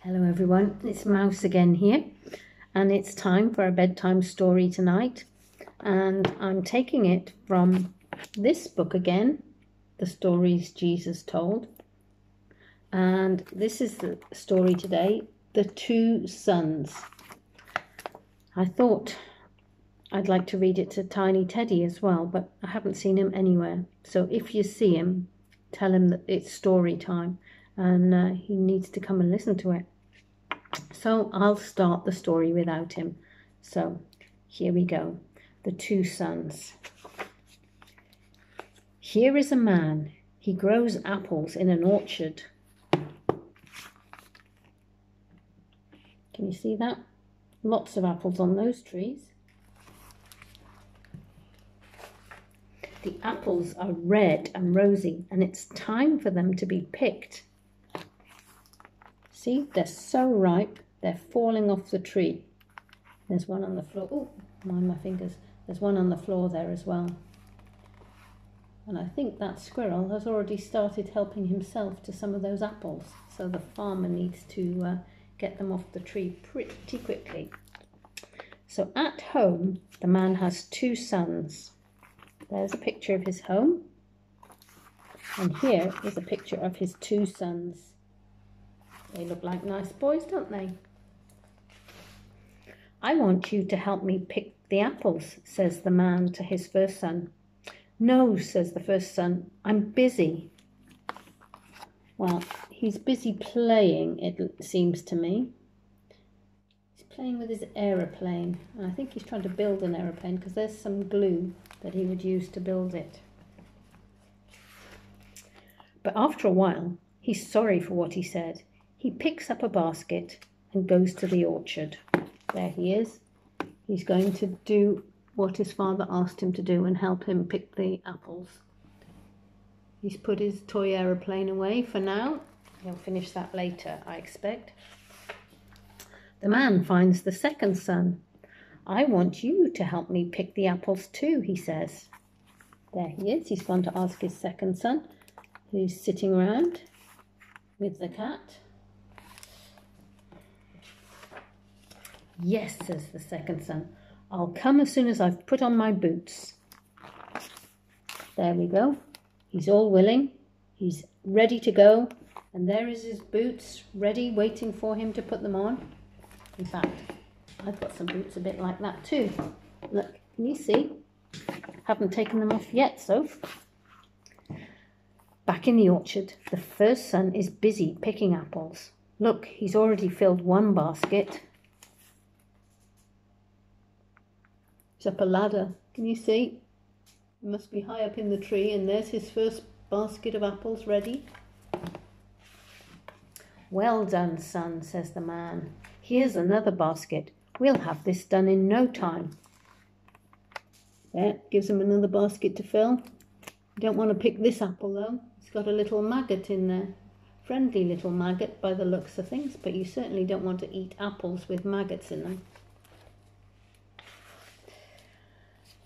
Hello everyone, it's Mouse again here, and it's time for a bedtime story tonight, and I'm taking it from this book again, The Stories Jesus Told, and this is the story today, The Two Sons. I thought I'd like to read it to Tiny Teddy as well, but I haven't seen him anywhere, so if you see him, tell him that it's story time, and he needs to come and listen to it. So I'll start the story without him. So here we go. The Two Sons. Here is a man. He grows apples in an orchard. Can you see that? Lots of apples on those trees. The apples are red and rosy, and it's time for them to be picked. See, they're so ripe, they're falling off the tree. There's one on the floor. Oh, mind my fingers. There's one on the floor there as well. And I think that squirrel has already started helping himself to some of those apples. So the farmer needs to get them off the tree pretty quickly. So at home, the man has two sons. There's a picture of his home. And here is a picture of his two sons. They look like nice boys, don't they? I want you to help me pick the apples, says the man to his first son. No, says the first son, I'm busy. Well, he's busy playing, it seems to me. He's playing with his aeroplane. And I think he's trying to build an aeroplane because there's some glue that he would use to build it. But after a while, he's sorry for what he said. He picks up a basket and goes to the orchard. There he is. He's going to do what his father asked him to do and help him pick the apples. He's put his toy aeroplane away for now. He'll finish that later, I expect. The man finds the second son. I want you to help me pick the apples too, he says. There he is. He's gone to ask his second son, who's sitting around with the cat. Yes, says the second son. I'll come as soon as I've put on my boots. There we go. He's all willing. He's ready to go. And there is his boots, ready, waiting for him to put them on. In fact, I've got some boots a bit like that too. Look, can you see? Haven't taken them off yet, so. Back in the orchard, the first son is busy picking apples. Look, he's already filled one basket. Up a ladder. Can you see? It must be high up in the tree, and there's his first basket of apples ready. Well done, son, says the man. Here's another basket. We'll have this done in no time. There, gives him another basket to fill. You don't want to pick this apple though. It's got a little maggot in there. Friendly little maggot by the looks of things, but you certainly don't want to eat apples with maggots in them.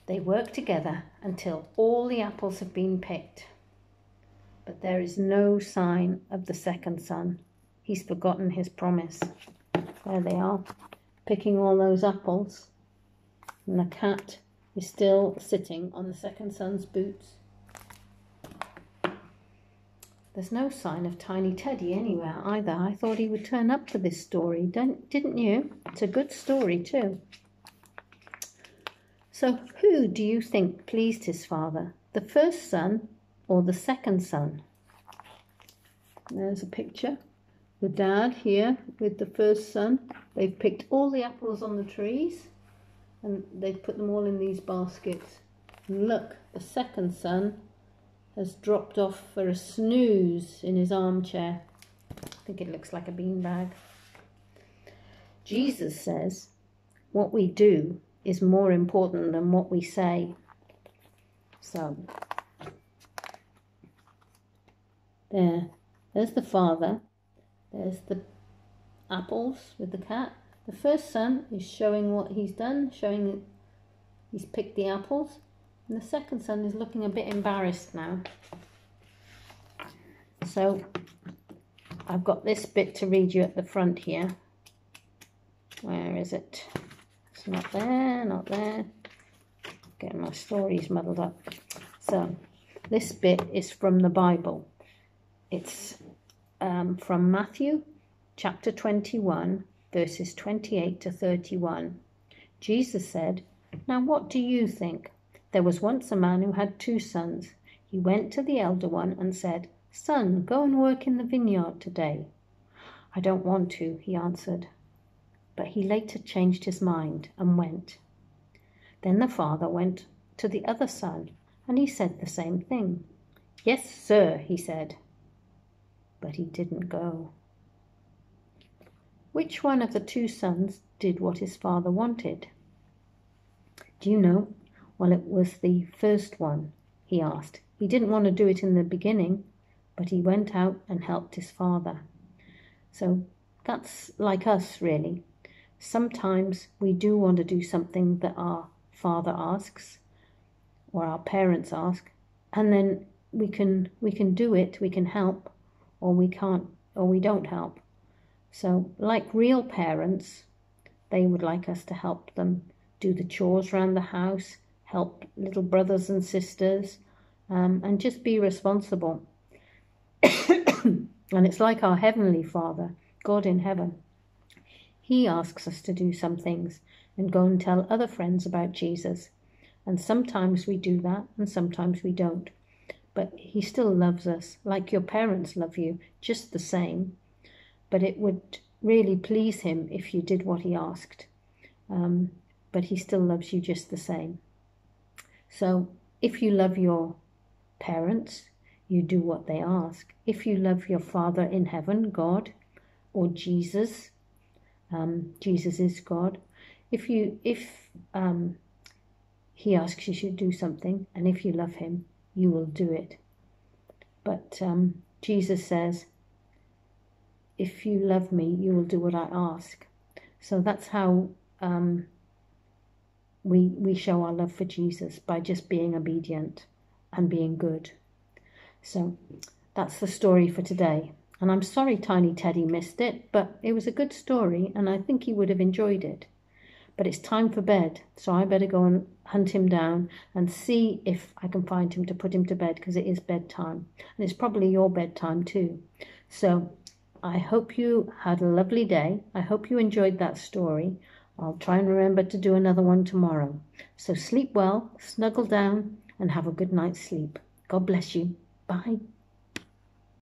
They work together until all the apples have been picked. But there is no sign of the second son. He's forgotten his promise. There they are, picking all those apples. And the cat is still sitting on the second son's boots. There's no sign of Tiny Teddy anywhere either. I thought he would turn up for this story, didn't you? It's a good story too. So who do you think pleased his father, the first son or the second son? There's a picture. The dad here with the first son. They've picked all the apples on the trees and they've put them all in these baskets. And look, the second son has dropped off for a snooze in his armchair. I think it looks like a beanbag. Jesus says, what we do is more important than what we say. So, there's the father. There's the apples with the cat. The first son is showing what he's done, showing that he's picked the apples. And the second son is looking a bit embarrassed now. So, I've got this bit to read you at the front here. Where is it? It's not there, not there. Getting my stories muddled up. So this bit is from the Bible. It's from Matthew chapter 21, verses 28 to 31. Jesus said, "Now what do you think? There was once a man who had 2 sons. He went to the elder one and said, 'Son, go and work in the vineyard today.' 'I don't want to,' he answered. But he later changed his mind and went. Then the father went to the other son, and he said the same thing. 'Yes, sir,' he said. But he didn't go. Which one of the 2 sons did what his father wanted? Do you know? Well, it was the first one, he asked. He didn't want to do it in the beginning, but he went out and helped his father. So that's like us, really. Sometimes we do want to do something that our father asks or our parents ask, and then we can do it, we can help, or we can't, or we don't help. So like real parents, they would like us to help them do the chores around the house, help little brothers and sisters, and just be responsible. And it's like our Heavenly Father, God in heaven. He asks us to do some things and go and tell other friends about Jesus. And sometimes we do that and sometimes we don't. But he still loves us, like your parents love you, just the same. But it would really please him if you did what he asked. But he still loves you just the same. So if you love your parents, you do what they ask. If you love your Father in heaven, God, or Jesus, Jesus is God. If he asks you to do something, and if you love him, you will do it. But Jesus says, if you love me, you will do what I ask. So that's how we show our love for Jesus, by just being obedient and being good. So that's the story for today. And I'm sorry Tiny Teddy missed it, but it was a good story and I think he would have enjoyed it. But it's time for bed, so I better go and hunt him down and see if I can find him to put him to bed, because it is bedtime. And it's probably your bedtime too. So I hope you had a lovely day. I hope you enjoyed that story. I'll try and remember to do another one tomorrow. So sleep well, snuggle down, and have a good night's sleep. God bless you. Bye.